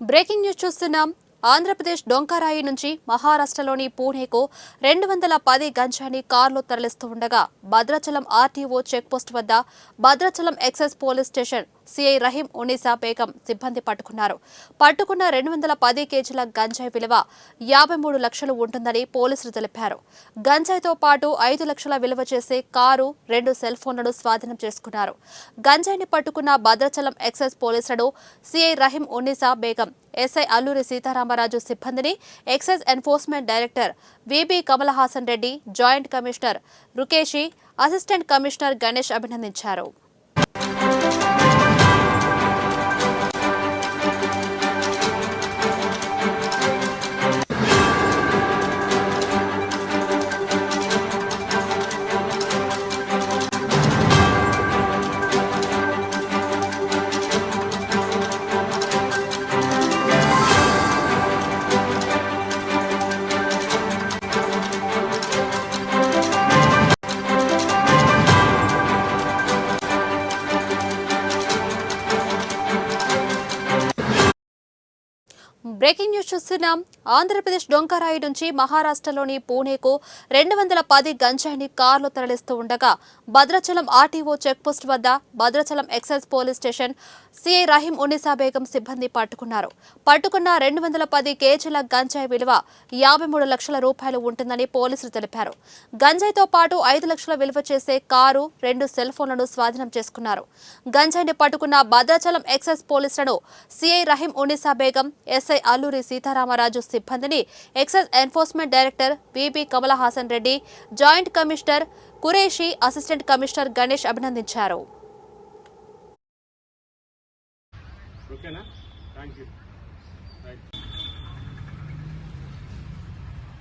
Breaking news చూస్తున్నాం. ఆంధ్రప్రదేశ్ డొంకరాయి నుంచి మహారాష్ట్రలోని పూణేకు 210 గంజాయిని కారులో తరలిస్తూ ఉండగా భద్రాచలం ఆర్టీఓ చెక్పోస్ట్ వద్ద Bhadrachalam excise police station CI Rahim Unnisa Begum సిబ్బంది పట్టుకున్నారు. పట్టుకున్న 210 కేజీల గంజాయి విలువ 53 లక్షలు ఉంటుందని పోలీసులు తెలిపారు. గంజాయితో పాటు 5 లక్షల విలువ చేసే కారు, 2 సెల్ ఫోన్లను స్వాధీనం చేసుకున్నారు. గంజాయిని పట్టుకున్న భద్రాచలం ఎక్సైజ్ పోలీసులను సిఐ రహీం ఉన్నీసా బేగం, ఎస్ఐ అల్లూరి సీతారామరాజు సిబ్బందిని excise enforcement director VB Kamalahasan Reddy, joint commissioner Rukeshi, assistant commissioner Ganesh అభినందించారు. బ్రేకింగ్ న్యూస్ చూస్తున్నాం. ఆంధ్రప్రదేశ్ డొంకరాయి నుంచి మహారాష్ట్రలోని పూణేకు 210 గంజాయిని కారులో తరలిస్తూ ఉండగా భద్రాచలం ఆర్టీఓ చెక్పోస్ట్ వద్ద Bhadrachalam excise police station CI Rahim Unnisa Begum సిబ్బంది పట్టుకున్నారు. పట్టుకున్న 210 కేజీల గంజాయి విలువ 53 లక్షల రూపాయలు ఉంటుందని పోలీసులు తెలిపారు. గంజాయితో పాటు 5 లక్షల విలువ చేసే కారు, 2 సెల్ ఫోన్లను స్వాధీనం చేసుకున్నారు. గంజాయిని పట్టుకున్న భద్రాచలం ఎక్సైజ్ పోలీసులను సిఐ రహీం ఉన్నీసా బేగం, ఎస్ఐ అల్లూరి సీతారామరాజు సిబ్బందిని excise enforcement director VB Kamalahasan Reddy, joint commissioner Qureshi, assistant commissioner Ganesh అభినందించారు. ఓకేనా? థాంక్యూ.